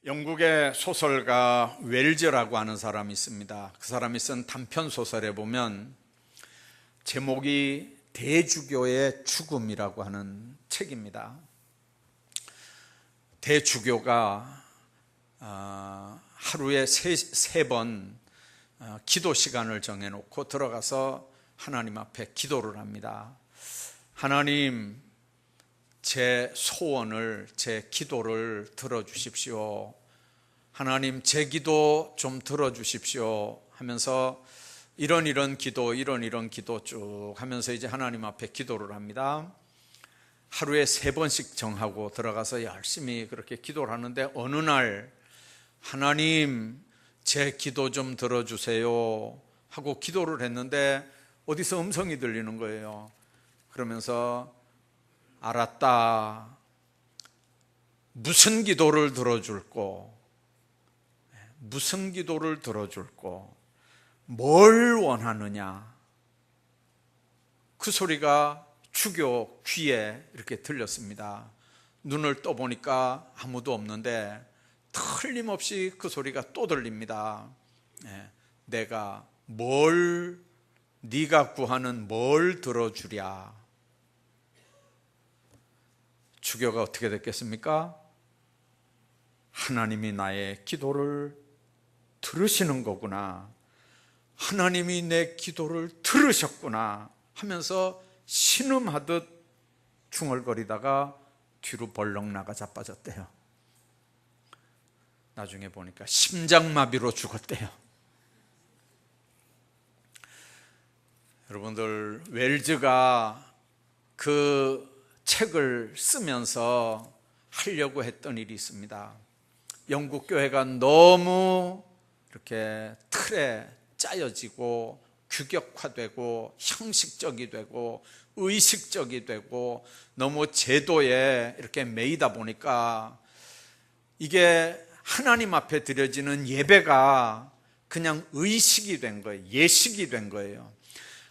영국의 소설가 웰즈라고 하는 사람이 있습니다. 그 사람이 쓴 단편 소설에 보면 제목이 대주교의 죽음이라고 하는 책입니다. 대주교가 하루에 세 번 기도 시간을 정해놓고 들어가서 하나님 앞에 기도를 합니다. 하나님, 제 소원을, 제 기도를 들어주십시오. 하나님, 제 기도 좀 들어주십시오 하면서 이런 기도 쭉 하면서 이제 하나님 앞에 기도를 합니다. 하루에 3번씩 정하고 들어가서 열심히 그렇게 기도를 하는데 어느 날 하나님, 제 기도 좀 들어주세요 하고 기도를 했는데 어디서 음성이 들리는 거예요. 그러면서 알았다. 무슨 기도를 들어줄꼬? 무슨 기도를 들어줄꼬? 뭘 원하느냐? 그 소리가 주교 귀에 이렇게 들렸습니다. 눈을 떠보니까 아무도 없는데 틀림없이 그 소리가 또 들립니다. 내가 네가 구하는 뭘 들어주랴? 주교가 어떻게 됐겠습니까? 하나님이 나의 기도를 들으시는 거구나. 하나님이 내 기도를 들으셨구나 하면서 신음하듯 중얼거리다가 뒤로 벌렁 나가 자빠졌대요. 나중에 보니까 심장마비로 죽었대요. 여러분들, 웰즈가 그 책을 쓰면서 하려고 했던 일이 있습니다. 영국 교회가 너무 이렇게 틀에 짜여지고 규격화되고 형식적이 되고 의식적이 되고 너무 제도에 이렇게 매이다 보니까 이게 하나님 앞에 드려지는 예배가 그냥 의식이 된 거예요. 예식이 된 거예요.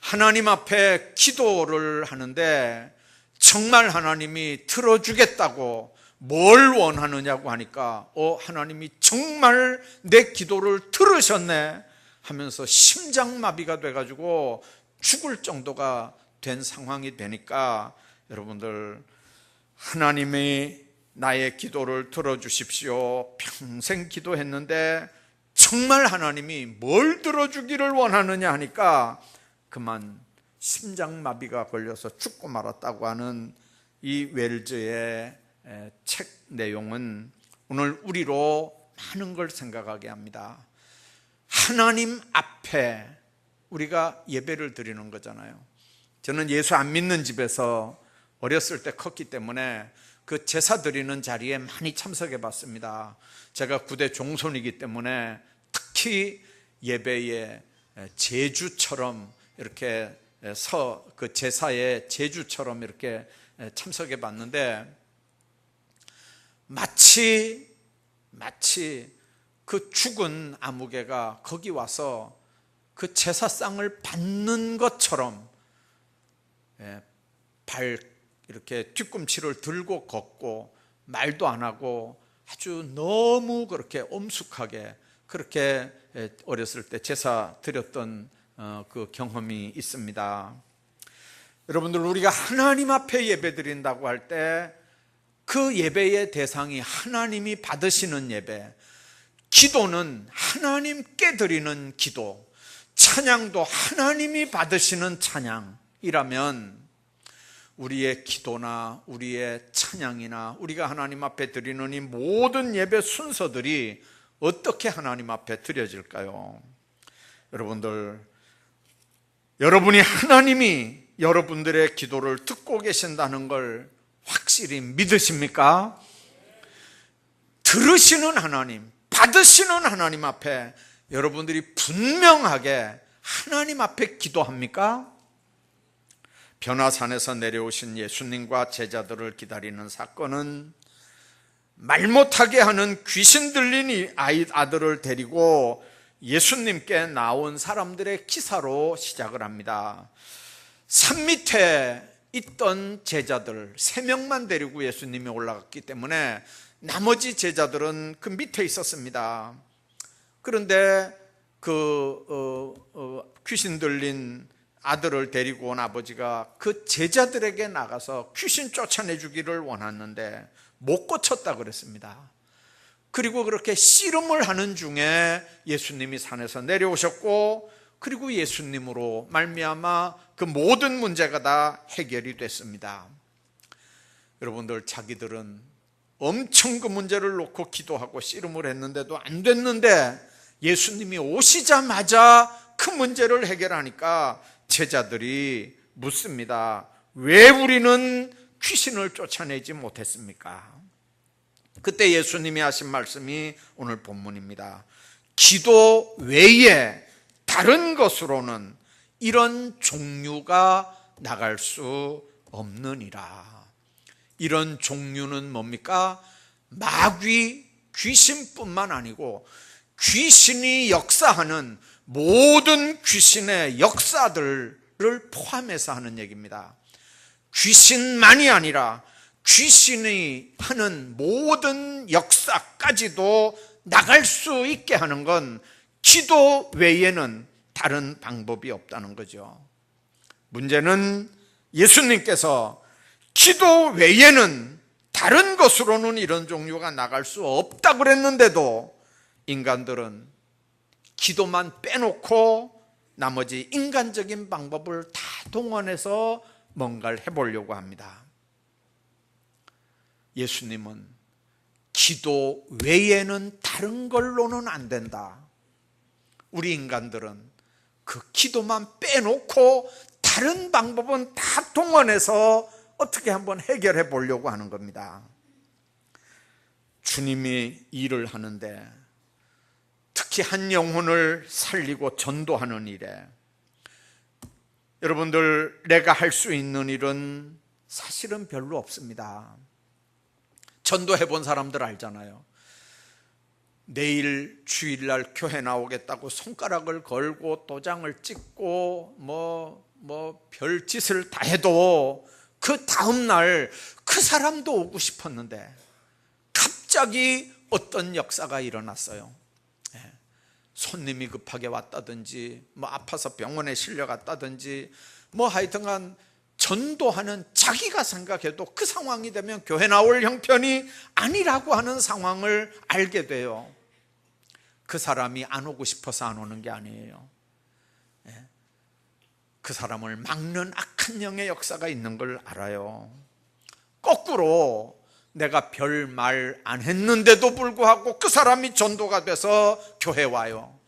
하나님 앞에 기도를 하는데 정말 하나님이 들어주겠다고 뭘 원하느냐고 하니까 하나님이 정말 내 기도를 들으셨네 하면서 심장마비가 돼가지고 죽을 정도가 된 상황이 되니까 여러분들, 하나님이 나의 기도를 들어주십시오. 평생 기도했는데 정말 하나님이 뭘 들어주기를 원하느냐 하니까 그만 심장마비가 걸려서 죽고 말았다고 하는 이 웰즈의 책 내용은 오늘 우리로 많은 걸 생각하게 합니다. 하나님 앞에 우리가 예배를 드리는 거잖아요. 저는 예수 안 믿는 집에서 어렸을 때 컸기 때문에 그 제사 드리는 자리에 많이 참석해 봤습니다. 제가 구대 종손이기 때문에 특히 예배의 제주처럼 이렇게 그 제사의 제주처럼 이렇게 참석해 봤는데 마치 그 죽은 아무개가 거기 와서 그 제사상을 받는 것처럼 이렇게 뒤꿈치를 들고 걷고 말도 안 하고 아주 너무 그렇게 엄숙하게 그렇게 어렸을 때 제사 드렸던 그 경험이 있습니다. 여러분들, 우리가 하나님 앞에 예배 드린다고 할 때 그 예배의 대상이 하나님이 받으시는 예배, 기도는 하나님께 드리는 기도, 찬양도 하나님이 받으시는 찬양이라면 우리의 기도나 우리의 찬양이나 우리가 하나님 앞에 드리는 이 모든 예배 순서들이 어떻게 하나님 앞에 드려질까요? 여러분들, 여러분이 하나님이 여러분들의 기도를 듣고 계신다는 걸 확실히 믿으십니까? 들으시는 하나님, 받으시는 하나님 앞에 여러분들이 분명하게 하나님 앞에 기도합니까? 변화산에서 내려오신 예수님과 제자들을 기다리는 사건은 말 못하게 하는 귀신 들린 아들을 데리고 예수님께 나온 사람들의 기사로 시작을 합니다. 산 밑에 있던 제자들 3명만 데리고 예수님이 올라갔기 때문에 나머지 제자들은 그 밑에 있었습니다. 그런데 귀신 들린 아들을 데리고 온 아버지가 그 제자들에게 나가서 귀신 쫓아내주기를 원했는데 못 고쳤다 그랬습니다. 그리고 그렇게 씨름을 하는 중에 예수님이 산에서 내려오셨고, 그리고 예수님으로 말미암아 그 모든 문제가 다 해결이 됐습니다. 여러분들, 자기들은 엄청 그 문제를 놓고 기도하고 씨름을 했는데도 안 됐는데 예수님이 오시자마자 그 문제를 해결하니까 제자들이 묻습니다. 왜 우리는 귀신을 쫓아내지 못했습니까? 그때 예수님이 하신 말씀이 오늘 본문입니다. 기도 외에 다른 것으로는 이런 종류가 나갈 수 없느니라. 이런 종류는 뭡니까? 마귀, 귀신뿐만 아니고 귀신이 역사하는 모든 귀신의 역사들을 포함해서 하는 얘기입니다. 귀신만이 아니라 귀신이 하는 모든 역사까지도 나갈 수 있게 하는 건 기도 외에는 다른 방법이 없다는 거죠. 문제는 예수님께서 기도 외에는 다른 것으로는 이런 종류가 나갈 수 없다고 그랬는데도 인간들은 기도만 빼놓고 나머지 인간적인 방법을 다 동원해서 뭔가를 해보려고 합니다. 예수님은 기도 외에는 다른 걸로는 안 된다. 우리 인간들은 그 기도만 빼놓고 다른 방법은 다 동원해서 어떻게 한번 해결해 보려고 하는 겁니다. 주님이 일을 하는데, 특히 한 영혼을 살리고 전도하는 일에 여러분들, 내가 할 수 있는 일은 사실은 별로 없습니다. 전도해 본 사람들 알잖아요. 내일 주일날 교회 나오겠다고 손가락을 걸고 도장을 찍고 별 짓을 다 해도 그 다음날 그 사람도 오고 싶었는데 갑자기 어떤 역사가 일어났어요. 손님이 급하게 왔다든지 아파서 병원에 실려갔다든지 하여튼간 전도하는, 자기가 생각해도 그 상황이 되면 교회 나올 형편이 아니라고 하는 상황을 알게 돼요. 그 사람이 안 오고 싶어서 안 오는 게 아니에요. 그 사람을 막는 악한 영의 역사가 있는 걸 알아요. 거꾸로 내가 별 말 안 했는데도 불구하고 그 사람이 전도가 돼서 교회 와요.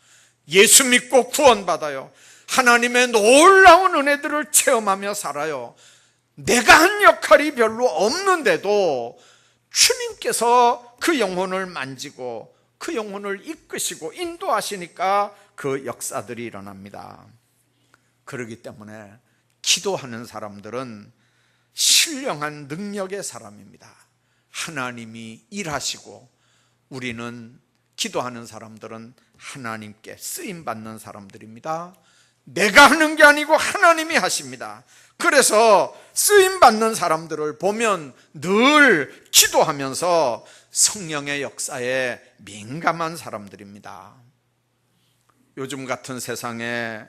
예수 믿고 구원받아요. 하나님의 놀라운 은혜들을 체험하며 살아요. 내가 한 역할이 별로 없는데도 주님께서 그 영혼을 만지고 그 영혼을 이끄시고 인도하시니까 그 역사들이 일어납니다. 그렇기 때문에 기도하는 사람들은 신령한 능력의 사람입니다. 하나님이 일하시고 우리는, 기도하는 사람들은 하나님께 쓰임받는 사람들입니다. 내가 하는 게 아니고 하나님이 하십니다. 그래서 쓰임받는 사람들을 보면 늘 기도하면서 성령의 역사에 민감한 사람들입니다. 요즘 같은 세상에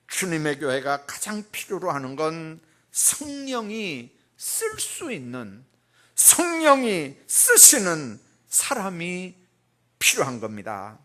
주님의 교회가 가장 필요로 하는 건 성령이 쓸 수 있는, 성령이 쓰시는 사람이 필요한 겁니다.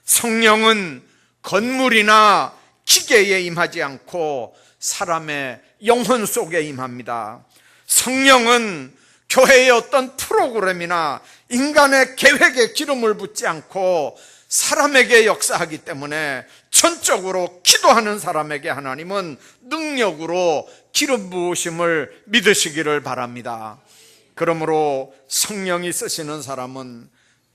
성령은 건물이나 기계에 임하지 않고 사람의 영혼 속에 임합니다. 성령은 교회의 어떤 프로그램이나 인간의 계획에 기름을 붓지 않고 사람에게 역사하기 때문에 전적으로 기도하는 사람에게 하나님은 능력으로 기름 부으심을 믿으시기를 바랍니다. 그러므로 성령이 쓰시는 사람은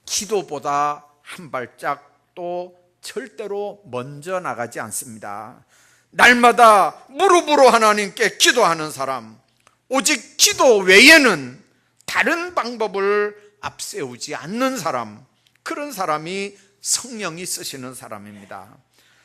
기도보다 한 발짝 또 절대로 먼저 나가지 않습니다. 날마다 무릎으로 하나님께 기도하는 사람, 오직 기도 외에는 다른 방법을 앞세우지 않는 사람, 그런 사람이 성령이 쓰시는 사람입니다.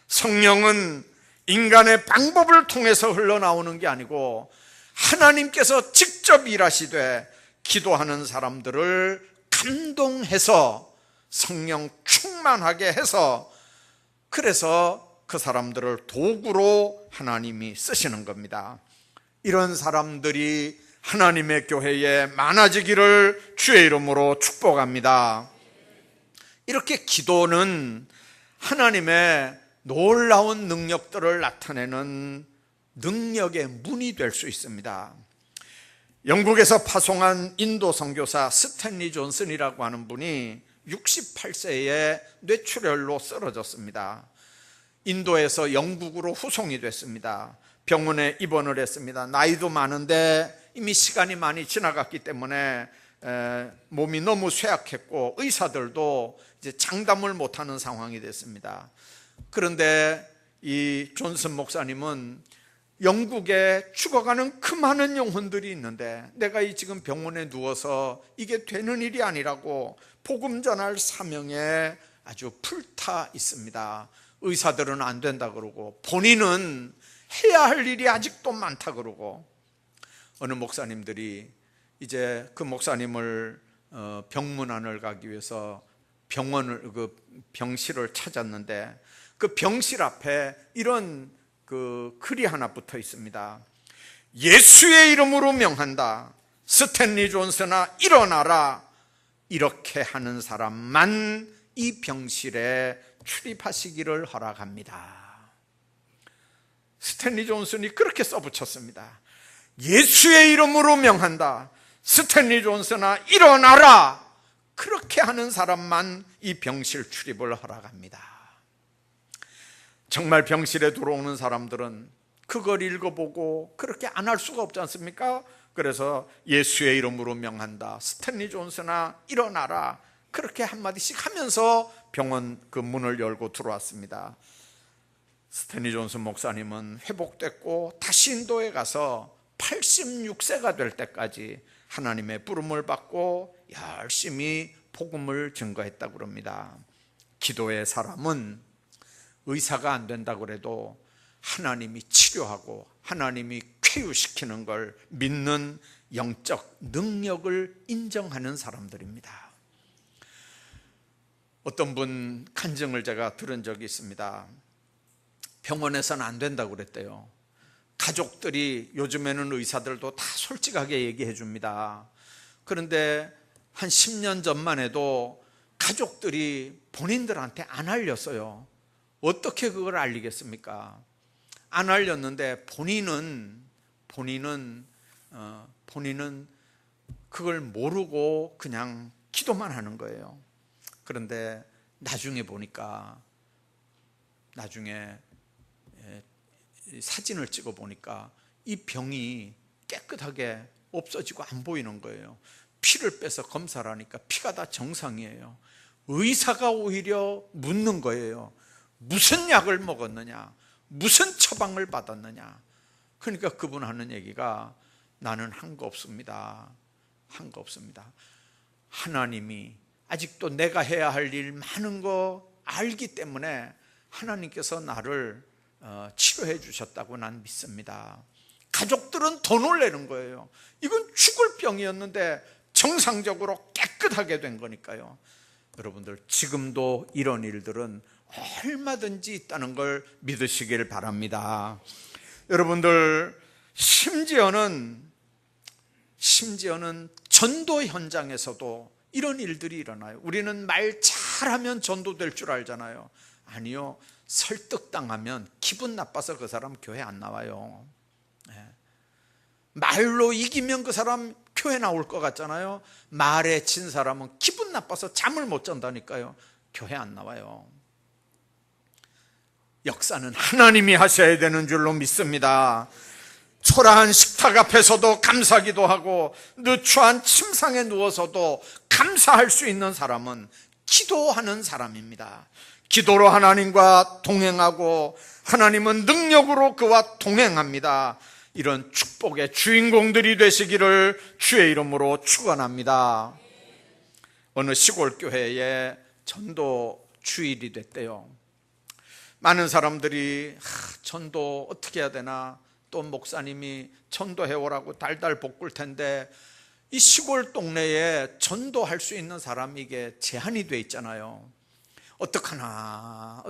성령은 인간의 방법을 통해서 흘러나오는 게 아니고 하나님께서 직접 일하시되 기도하는 사람들을 감동해서 성령 충만하게 해서 그래서 그 사람들을 도구로 하나님이 쓰시는 겁니다. 이런 사람들이 하나님의 교회에 많아지기를 주의 이름으로 축복합니다. 이렇게 기도는 하나님의 놀라운 능력들을 나타내는 능력의 문이 될 수 있습니다. 영국에서 파송한 인도 선교사 스탠리 존슨이라고 하는 분이 68세에 뇌출혈로 쓰러졌습니다. 인도에서 영국으로 후송이 됐습니다. 병원에 입원을 했습니다. 나이도 많은데 이미 시간이 많이 지나갔기 때문에 몸이 너무 쇠약했고 의사들도 이제 장담을 못하는 상황이 됐습니다. 그런데 이 존슨 목사님은 영국에 죽어가는 그 많은 영혼들이 있는데 내가 이 지금 병원에 누워서 이게 되는 일이 아니라고 복음 전할 사명에 아주 불타 있습니다. 의사들은 안 된다 그러고 본인은 해야 할 일이 아직도 많다 그러고 어느 목사님들이 이제 그 목사님을 병문안을 가기 위해서 그 병실을 찾았는데 그 병실 앞에 이런 그 글이 하나 붙어 있습니다. 예수의 이름으로 명한다. 스탠리 존슨아 일어나라. 이렇게 하는 사람만 이 병실에 출입하시기를 허락합니다. 스탠리 존슨이 그렇게 써붙였습니다. 예수의 이름으로 명한다. 스탠리 존슨아 일어나라. 그렇게 하는 사람만 이 병실 출입을 허락합니다. 정말 병실에 들어오는 사람들은 그걸 읽어보고 그렇게 안 할 수가 없지 않습니까? 그래서 예수의 이름으로 명한다. 스탠리 존슨아 일어나라. 그렇게 한마디씩 하면서 병원 그 문을 열고 들어왔습니다. 스탠리 존슨 목사님은 회복됐고 다시 인도에 가서 86세가 될 때까지 하나님의 부름을 받고 열심히 복음을 증거했다고 합니다. 기도의 사람은 의사가 안 된다고 해도 하나님이 치료하고 하나님이 쾌유시키는 걸 믿는 영적 능력을 인정하는 사람들입니다. 어떤 분 간증을 제가 들은 적이 있습니다. 병원에서는 안 된다고 그랬대요. 가족들이 요즘에는 의사들도 다 솔직하게 얘기해 줍니다. 그런데 한 10년 전만 해도 가족들이 본인들한테 안 알렸어요. 어떻게 그걸 알리겠습니까? 안 알렸는데 본인은 그걸 모르고 그냥 기도만 하는 거예요. 그런데 나중에 보니까 사진을 찍어 보니까 이 병이 깨끗하게 없어지고 안 보이는 거예요. 피를 빼서 검사를 하니까 피가 다 정상이에요. 의사가 오히려 묻는 거예요. 무슨 약을 먹었느냐? 무슨 처방을 받았느냐? 그러니까 그분 하는 얘기가 나는 한 거 없습니다. 한 거 없습니다. 하나님이 아직도 내가 해야 할 일 많은 거 알기 때문에 하나님께서 나를 치료해 주셨다고 난 믿습니다. 가족들은 더 놀라는 거예요. 이건 죽을 병이었는데 정상적으로 깨끗하게 된 거니까요. 여러분들 지금도 이런 일들은 얼마든지 있다는 걸 믿으시길 바랍니다. 여러분들 심지어는 전도 현장에서도 이런 일들이 일어나요. 우리는 말 잘하면 전도될 줄 알잖아요. 아니요, 설득당하면 기분 나빠서 그 사람 교회 안 나와요. 말로 이기면 그 사람 교회 나올 것 같잖아요. 말에 진 사람은 기분 나빠서 잠을 못 잔다니까요. 교회 안 나와요. 역사는 하나님이 하셔야 되는 줄로 믿습니다. 초라한 식탁 앞에서도 감사기도 하고 누추한 침상에 누워서도 감사할 수 있는 사람은 기도하는 사람입니다. 기도로 하나님과 동행하고 하나님은 능력으로 그와 동행합니다. 이런 축복의 주인공들이 되시기를 주의 이름으로 축원합니다. 어느 시골 교회에 전도 주일이 됐대요. 많은 사람들이 전도 어떻게 해야 되나, 또 목사님이 전도해 오라고 달달 볶을 텐데 이 시골 동네에 전도할 수 있는 사람이 이게 제한이 돼 있잖아요. 어떡하나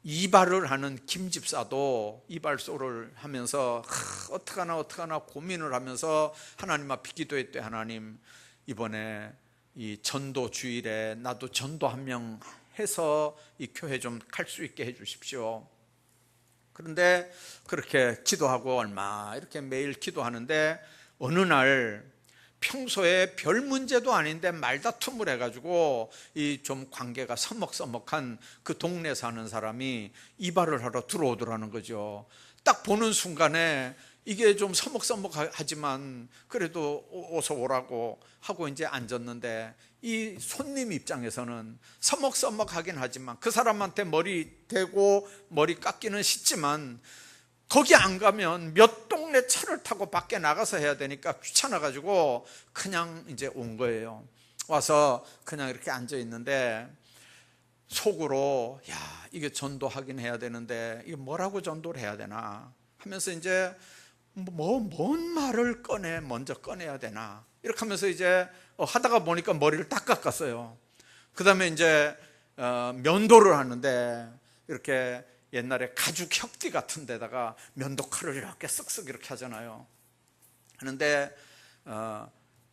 이발을 하는 김 집사도 이발소를 하면서 어떡하나 고민을 하면서 하나님 앞에 기도했대. 하나님, 이번에 이 전도 주일에 나도 전도 한 명 해서 이 교회 좀 갈 수 있게 해 주십시오. 그런데 그렇게 기도하고 얼마 이렇게 매일 기도하는데 어느 날 평소에 별 문제도 아닌데 말다툼을 해가지고 이 좀 관계가 서먹서먹한 그 동네 사는 사람이 이발을 하러 들어오더라는 거죠. 딱 보는 순간에 이게 좀 서먹서먹하지만 그래도 어서 오라고 하고 이제 앉았는데, 이 손님 입장에서는 서먹서먹하긴 하지만 그 사람한테 머리 대고 머리 깎기는 쉽지만 거기 안 가면 몇 동네 차를 타고 밖에 나가서 해야 되니까 귀찮아가지고 그냥 이제 온 거예요. 와서 그냥 이렇게 앉아 있는데 속으로, 야, 이게 전도하긴 해야 되는데 이게 뭐라고 전도를 해야 되나 하면서 이제 뭔 말을 먼저 꺼내야 되나 이렇게 하면서 이제 하다가 보니까 머리를 딱 깎았어요. 그 다음에 이제 면도를 하는데 이렇게 옛날에 가죽 혁띠 같은 데다가 면도칼을 이렇게 쓱쓱 이렇게 하잖아요. 하는데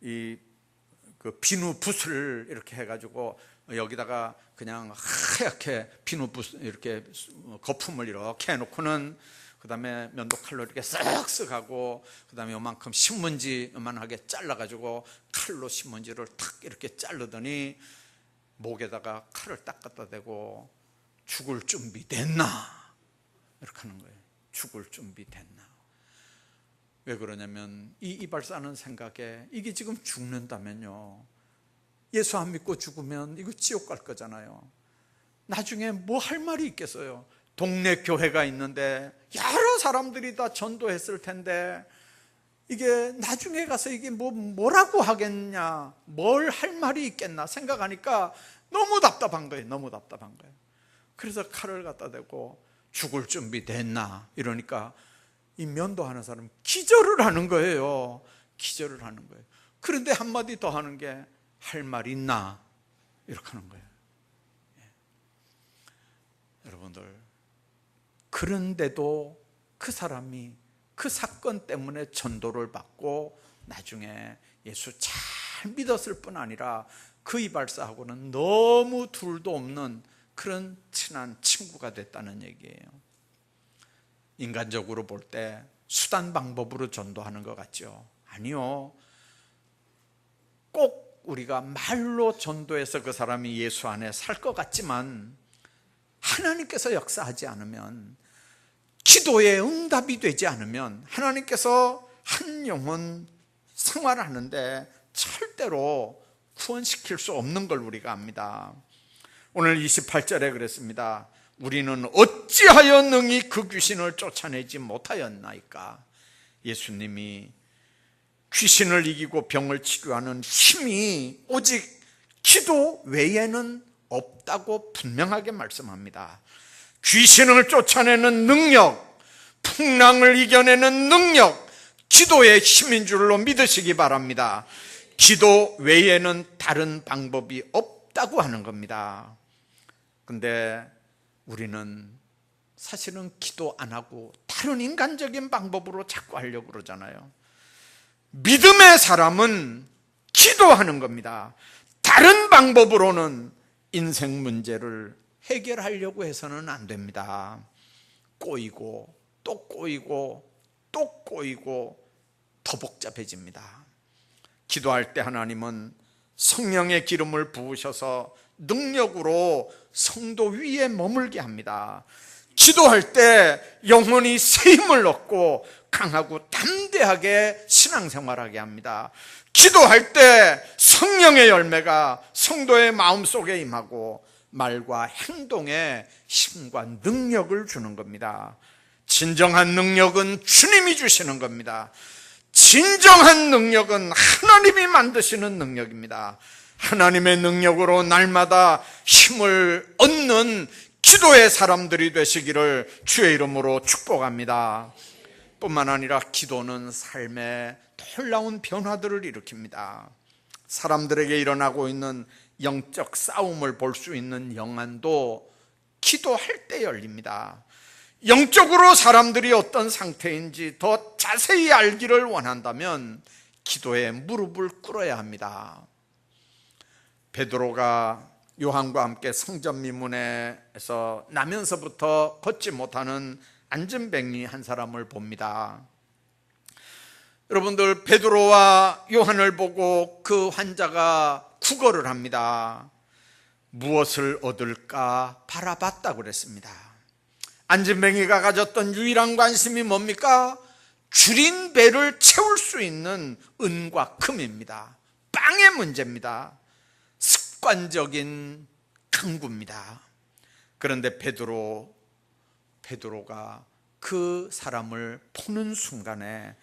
그 비누 붓을 이렇게 해가지고 여기다가 그냥 하얗게 비누 붓 이렇게 거품을 이렇게 해놓고는 그 다음에 면도칼로 이렇게 쓱쓱 하고 그 다음에 요만큼 신문지 요만하게 잘라가지고 칼로 신문지를 탁 이렇게 자르더니 목에다가 칼을 딱 갖다 대고, 죽을 준비 됐나? 이렇게 하는 거예요. 죽을 준비 됐나? 왜 그러냐면 이 이발사는 생각에 이게 지금 죽는다면요, 예수 안 믿고 죽으면 이거 지옥 갈 거잖아요. 나중에 뭐 할 말이 있겠어요. 동네 교회가 있는데 여러 사람들이 다 전도했을 텐데 이게 나중에 가서 이게 뭐라고 하겠냐, 뭘 할 말이 있겠나 생각하니까 너무 답답한 거예요. 너무 답답한 거예요. 그래서 칼을 갖다 대고 죽을 준비 됐나 이러니까 이 면도하는 사람은 기절을 하는 거예요. 기절을 하는 거예요. 그런데 한마디 더 하는 게, 할 말 있나 이렇게 하는 거예요. 여러분들, 그런데도 그 사람이 그 사건 때문에 전도를 받고 나중에 예수 잘 믿었을 뿐 아니라 그 이발사하고는 너무 둘도 없는 그런 친한 친구가 됐다는 얘기예요. 인간적으로 볼 때 수단 방법으로 전도하는 것 같죠? 아니요. 꼭 우리가 말로 전도해서 그 사람이 예수 안에 살 것 같지만 하나님께서 역사하지 않으면, 기도에 응답이 되지 않으면 하나님께서 한 영혼 생활하는데 절대로 구원시킬 수 없는 걸 우리가 압니다. 오늘 28절에 그랬습니다. 우리는 어찌하여 능히 그 귀신을 쫓아내지 못하였나이까? 예수님이 귀신을 이기고 병을 치료하는 힘이 오직 기도 외에는 없다고 분명하게 말씀합니다. 귀신을 쫓아내는 능력, 풍랑을 이겨내는 능력, 기도의 힘인 줄로 믿으시기 바랍니다. 기도 외에는 다른 방법이 없다고 하는 겁니다. 근데 우리는 사실은 기도 안 하고 다른 인간적인 방법으로 자꾸 하려고 그러잖아요. 믿음의 사람은 기도하는 겁니다. 다른 방법으로는 인생 문제를 해결하려고 해서는 안 됩니다. 꼬이고 또 꼬이고 또 꼬이고 더 복잡해집니다. 기도할 때 하나님은 성령의 기름을 부으셔서 능력으로 성도 위에 머물게 합니다. 기도할 때 영혼이 새 힘을 얻고 강하고 담대하게 신앙생활하게 합니다. 기도할 때 성령의 열매가 성도의 마음속에 임하고 말과 행동에 힘과 능력을 주는 겁니다. 진정한 능력은 주님이 주시는 겁니다. 진정한 능력은 하나님이 만드시는 능력입니다. 하나님의 능력으로 날마다 힘을 얻는 기도의 사람들이 되시기를 주의 이름으로 축복합니다. 뿐만 아니라 기도는 삶의 놀라운 변화들을 일으킵니다. 사람들에게 일어나고 있는 영적 싸움을 볼 수 있는 영안도 기도할 때 열립니다. 영적으로 사람들이 어떤 상태인지 더 자세히 알기를 원한다면 기도에 무릎을 꿇어야 합니다. 베드로가 요한과 함께 성전 미문에서 나면서부터 걷지 못하는 안진뱅이 한 사람을 봅니다. 여러분들, 베드로와 요한을 보고 그 환자가 구걸을 합니다. 무엇을 얻을까 바라봤다고 그랬습니다. 안진뱅이가 가졌던 유일한 관심이 뭡니까? 줄인 배를 채울 수 있는 은과 금입니다. 빵의 문제입니다. 습관적인 강구입니다. 그런데 베드로가 그 사람을 보는 순간에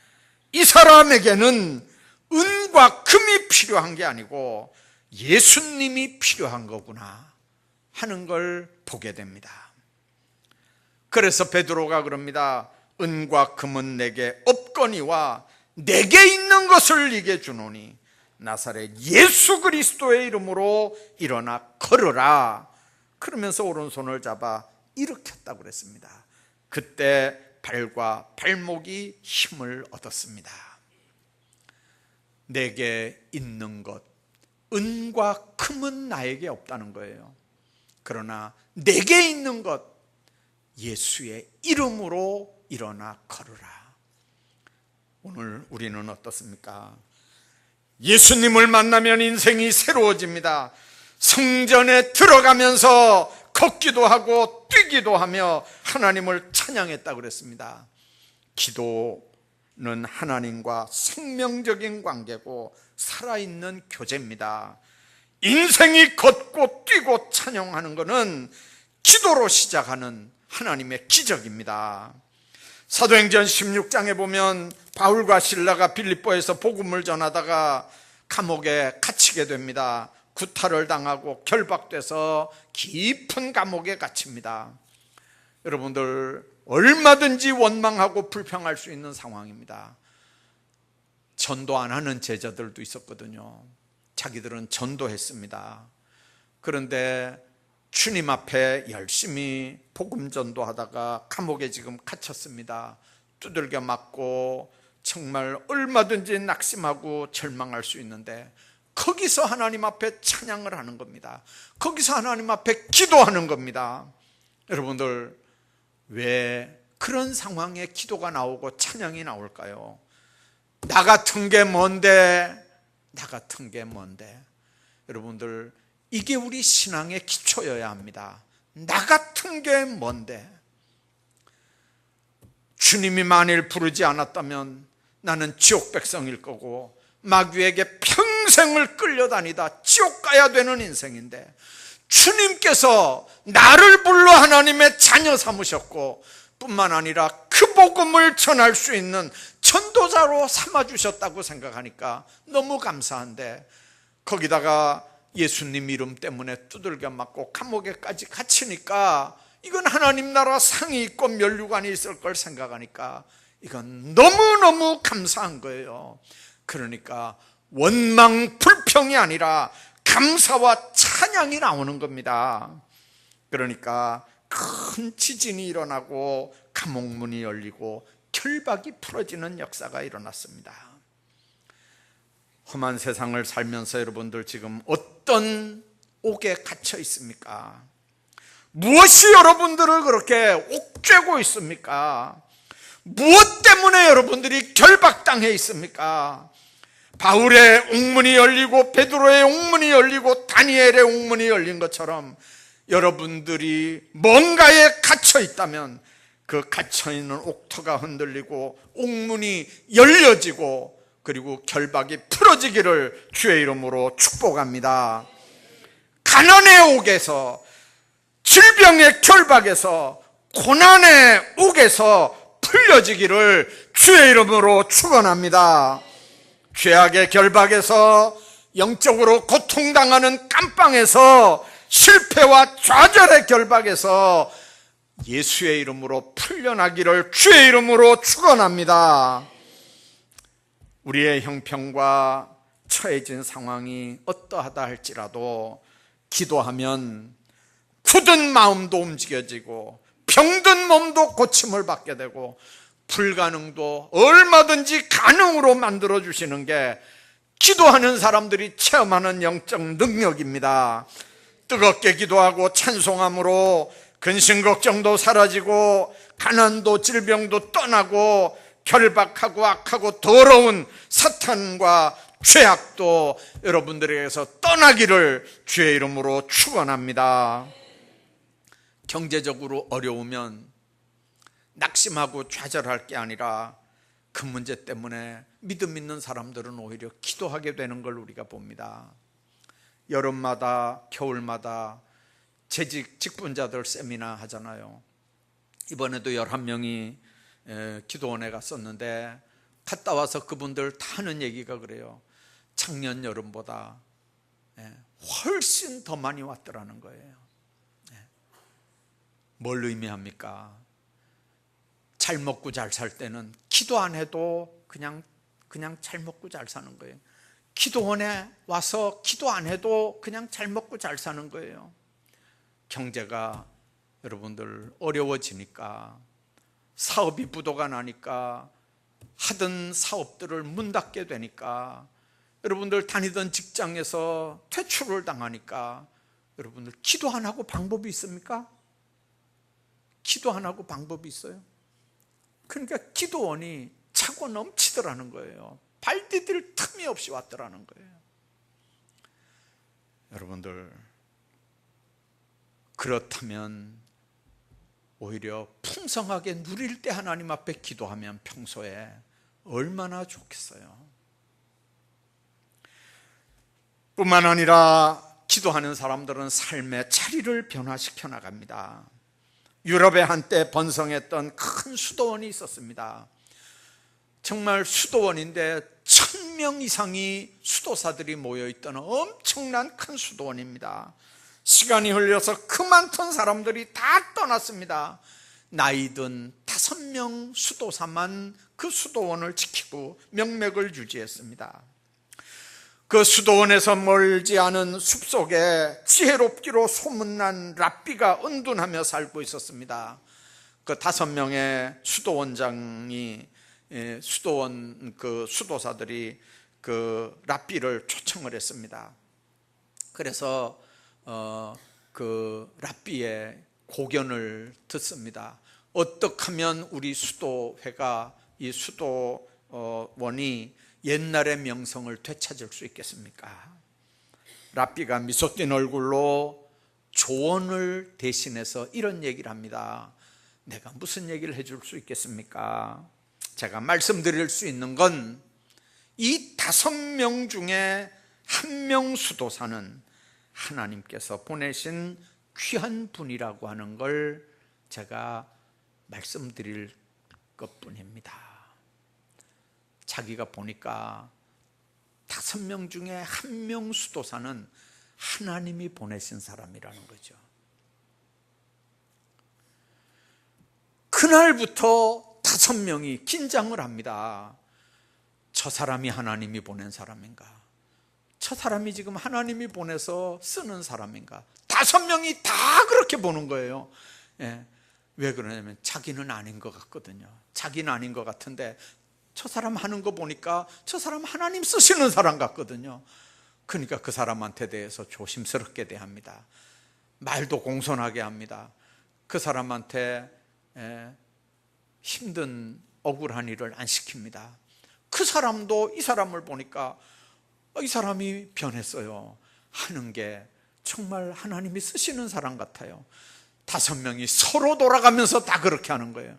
이 사람에게는 은과 금이 필요한 게 아니고 예수님이 필요한 거구나 하는 걸 보게 됩니다. 그래서 베드로가 그럽니다. 은과 금은 내게 없거니와 내게 있는 것을 네게 주노니 나사렛 예수 그리스도의 이름으로 일어나 걸으라. 그러면서 오른손을 잡아 일으켰다고 그랬습니다. 그때 발과 발목이 힘을 얻었습니다. 내게 있는 것, 은과 금은 나에게 없다는 거예요. 그러나 내게 있는 것, 예수의 이름으로 일어나 걸으라. 오늘 우리는 어떻습니까? 예수님을 만나면 인생이 새로워집니다. 성전에 들어가면서 걷기도 하고 뛰기도 하며 하나님을 찬양했다고 그랬습니다. 기도는 하나님과 생명적인 관계고 살아있는 교제입니다. 인생이 걷고 뛰고 찬양하는 것은 기도로 시작하는 하나님의 기적입니다. 사도행전 16장에 보면 바울과 실라가 빌립보에서 복음을 전하다가 감옥에 갇히게 됩니다. 구타를 당하고 결박돼서 깊은 감옥에 갇힙니다. 여러분들, 얼마든지 원망하고 불평할 수 있는 상황입니다. 전도 안 하는 제자들도 있었거든요. 자기들은 전도했습니다. 그런데 주님 앞에 열심히 복음 전도하다가 감옥에 지금 갇혔습니다. 두들겨 맞고 정말 얼마든지 낙심하고 절망할 수 있는데 거기서 하나님 앞에 찬양을 하는 겁니다. 거기서 하나님 앞에 기도하는 겁니다. 여러분들, 왜 그런 상황에 기도가 나오고 찬양이 나올까요? 나 같은 게 뭔데? 나 같은 게 뭔데? 여러분들, 이게 우리 신앙의 기초여야 합니다. 나 같은 게 뭔데? 주님이 만일 부르지 않았다면 나는 지옥 백성일 거고 마귀에게 평생을 끌려다니다 지옥 가야 되는 인생인데 주님께서 나를 불러 하나님의 자녀 삼으셨고 뿐만 아니라 그 복음을 전할 수 있는 전도자로 삼아주셨다고 생각하니까 너무 감사한데, 거기다가 예수님 이름 때문에 두들겨 맞고 감옥에까지 갇히니까 이건 하나님 나라 상이 있고 면류관이 있을 걸 생각하니까 이건 너무너무 감사한 거예요. 그러니까 원망 불평이 아니라 감사와 찬양이 나오는 겁니다. 그러니까 큰 지진이 일어나고 감옥문이 열리고 결박이 풀어지는 역사가 일어났습니다. 험한 세상을 살면서 여러분들 지금 어떤 옥에 갇혀 있습니까? 무엇이 여러분들을 그렇게 옥죄고 있습니까? 무엇 때문에 여러분들이 결박당해 있습니까? 바울의 옥문이 열리고 베드로의 옥문이 열리고 다니엘의 옥문이 열린 것처럼 여러분들이 뭔가에 갇혀 있다면 그 갇혀 있는 옥터가 흔들리고 옥문이 열려지고 그리고 결박이 풀어지기를 주의 이름으로 축복합니다. 가난의 옥에서, 질병의 결박에서, 고난의 옥에서 풀려지기를 주의 이름으로 축원합니다. 죄악의 결박에서, 영적으로 고통당하는 깜빵에서, 실패와 좌절의 결박에서 예수의 이름으로 풀려나기를 주의 이름으로 축원합니다. 우리의 형편과 처해진 상황이 어떠하다 할지라도 기도하면 굳은 마음도 움직여지고 병든 몸도 고침을 받게 되고 불가능도 얼마든지 가능으로 만들어주시는 게 기도하는 사람들이 체험하는 영적 능력입니다. 뜨겁게 기도하고 찬송함으로 근심 걱정도 사라지고 가난도 질병도 떠나고 결박하고 악하고 더러운 사탄과 죄악도 여러분들에게서 떠나기를 주의 이름으로 축원합니다. 경제적으로 어려우면 낙심하고 좌절할 게 아니라 그 문제 때문에 믿음 있는 사람들은 오히려 기도하게 되는 걸 우리가 봅니다. 여름마다 겨울마다 재직 직분자들 세미나 하잖아요. 이번에도 11명이 기도원에 갔었는데 갔다 와서 그분들 다 하는 얘기가 그래요. 작년 여름보다 훨씬 더 많이 왔더라는 거예요. 뭘 의미합니까? 잘 먹고 잘 살 때는 기도 안 해도 그냥 잘 먹고 잘 사는 거예요. 기도원에 와서 기도 안 해도 그냥 잘 먹고 잘 사는 거예요. 경제가 여러분들 어려워지니까, 사업이 부도가 나니까, 하던 사업들을 문 닫게 되니까, 여러분들 다니던 직장에서 퇴출을 당하니까 여러분들 기도 안 하고 방법이 있습니까? 기도 안 하고 방법이 있어요? 그러니까 기도원이 차고 넘치더라는 거예요. 발 디딜 틈이 없이 왔더라는 거예요. 여러분들, 그렇다면 오히려 풍성하게 누릴 때 하나님 앞에 기도하면 평소에 얼마나 좋겠어요. 뿐만 아니라 기도하는 사람들은 삶의 자리를 변화시켜 나갑니다. 유럽에 한때 번성했던 큰 수도원이 있었습니다. 정말 수도원인데 1000명 이상이 수도사들이 모여있던 엄청난 큰 수도원입니다. 시간이 흘려서 그 많던 사람들이 다 떠났습니다. 나이든 5명 수도사만 그 수도원을 지키고 명맥을 유지했습니다. 그 수도원에서 멀지 않은 숲속에 지혜롭기로 소문난 랍비가 은둔하며 살고 있었습니다. 그 5명의 수도원장이 수도원 그 수도사들이 그 랍비를 초청을 했습니다. 그래서 그 랍비의 고견을 듣습니다. 어떻게 하면 우리 수도회가, 이 수도원이 옛날의 명성을 되찾을 수 있겠습니까? 랍비가 미소 띈 얼굴로 조언을 대신해서 이런 얘기를 합니다. 내가 무슨 얘기를 해줄 수 있겠습니까? 제가 말씀드릴 수 있는 건 이 5명 중에 1명 수도사는 하나님께서 보내신 귀한 분이라고 하는 걸 제가 말씀드릴 것뿐입니다. 자기가 보니까 5명 중에 1명 수도사는 하나님이 보내신 사람이라는 거죠. 그날부터 5명이 긴장을 합니다. 저 사람이 하나님이 보낸 사람인가? 저 사람이 지금 하나님이 보내서 쓰는 사람인가? 5명이 다 그렇게 보는 거예요. 왜 그러냐면 자기는 아닌 것 같거든요. 자기는 아닌 것 같은데 저 사람 하는 거 보니까 저 사람 하나님 쓰시는 사람 같거든요. 그러니까 그 사람한테 대해서 조심스럽게 대합니다. 말도 공손하게 합니다. 그 사람한테 힘든 억울한 일을 안 시킵니다. 그 사람도 이 사람을 보니까 이 사람이 변했어요. 하는 게 정말 하나님이 쓰시는 사람 같아요. 5명이 서로 돌아가면서 다 그렇게 하는 거예요.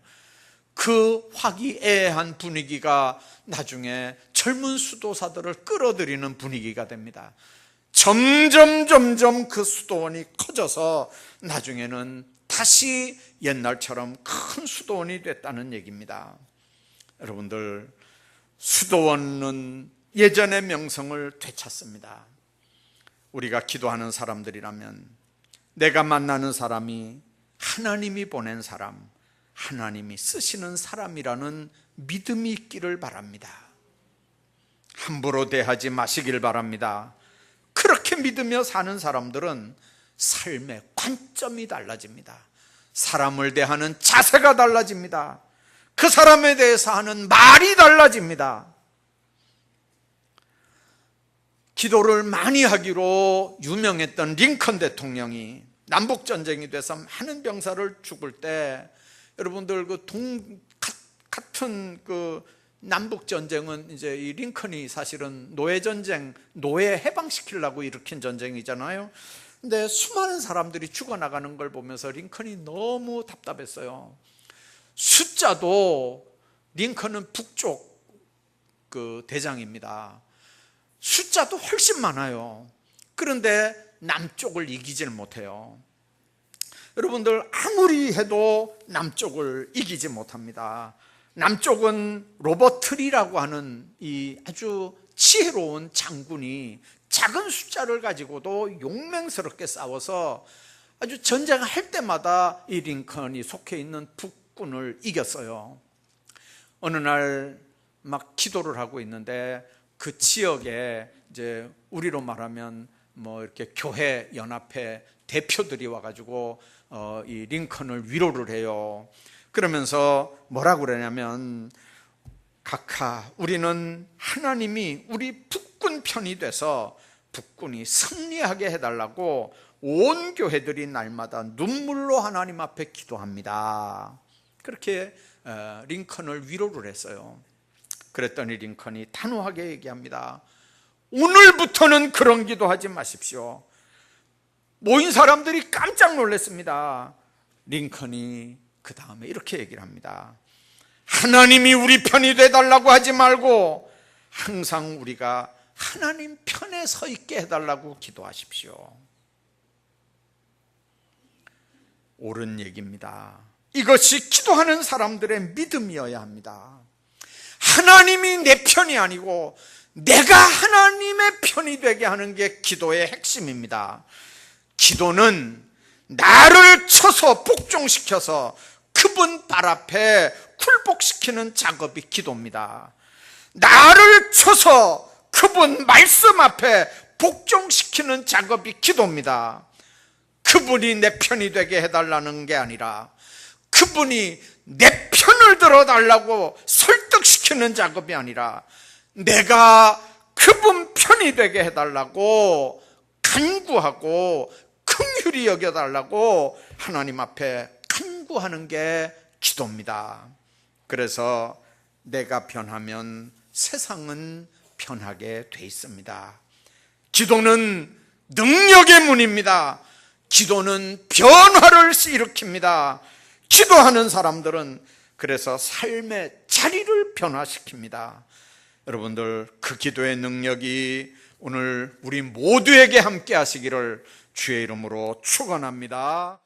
그 화기애애한 분위기가 나중에 젊은 수도사들을 끌어들이는 분위기가 됩니다. 점점 그 수도원이 커져서 나중에는 다시 옛날처럼 큰 수도원이 됐다는 얘기입니다. 여러분들, 수도원은 예전의 명성을 되찾습니다. 우리가 기도하는 사람들이라면 내가 만나는 사람이 하나님이 보낸 사람, 하나님이 쓰시는 사람이라는 믿음이 있기를 바랍니다. 함부로 대하지 마시길 바랍니다. 그렇게 믿으며 사는 사람들은 삶의 관점이 달라집니다. 사람을 대하는 자세가 달라집니다. 그 사람에 대해서 하는 말이 달라집니다. 기도를 많이 하기로 유명했던 링컨 대통령이 남북전쟁이 돼서 많은 병사를 죽을 때, 여러분들 같은 남북전쟁은 이제 이 링컨이 사실은 노예전쟁, 노예 해방시키려고 일으킨 전쟁이잖아요. 근데 수많은 사람들이 죽어나가는 걸 보면서 링컨이 너무 답답했어요. 숫자도, 링컨은 북쪽 대장입니다. 숫자도 훨씬 많아요. 그런데 남쪽을 이기질 못해요. 여러분들 아무리 해도 남쪽을 이기지 못합니다. 남쪽은 로버트 리라고 하는 이 아주 지혜로운 장군이 작은 숫자를 가지고도 용맹스럽게 싸워서 아주 전쟁할 때마다 이 링컨이 속해 있는 북군을 이겼어요. 어느 날 막 기도를 하고 있는데 그 지역에 이제 우리로 말하면 뭐 이렇게 교회 연합회 대표들이 와가지고 이 링컨을 위로를 해요. 그러면서 뭐라고 그러냐면, 각하, 우리는 하나님이 우리 북군 편이 돼서 북군이 승리하게 해달라고 온 교회들이 날마다 눈물로 하나님 앞에 기도합니다. 그렇게 링컨을 위로를 했어요. 그랬더니 링컨이 단호하게 얘기합니다. 오늘부터는 그런 기도하지 마십시오. 모인 사람들이 깜짝 놀랐습니다. 링컨이 그 다음에 이렇게 얘기를 합니다. 하나님이 우리 편이 되달라고 하지 말고 항상 우리가 하나님 편에 서 있게 해달라고 기도하십시오. 옳은 얘기입니다. 이것이 기도하는 사람들의 믿음이어야 합니다. 하나님이 내 편이 아니고 내가 하나님의 편이 되게 하는 게 기도의 핵심입니다. 기도는 나를 쳐서 복종시켜서 그분 발 앞에 굴복시키는 작업이 기도입니다. 나를 쳐서 그분 말씀 앞에 복종시키는 작업이 기도입니다. 그분이 내 편이 되게 해달라는 게 아니라 그분이 내 편을 들어달라고 설득시키는 작업이 아니라 내가 그분 편이 되게 해달라고 간구하고 긍휼히 여겨달라고 하나님 앞에 간구하는 게 기도입니다. 그래서 내가 변하면 세상은 변하게 돼 있습니다. 기도는 능력의 문입니다. 기도는 변화를 일으킵니다. 기도하는 사람들은 그래서 삶의 자리를 변화시킵니다. 여러분들, 그 기도의 능력이 오늘 우리 모두에게 함께 하시기를 주의 이름으로 축원합니다.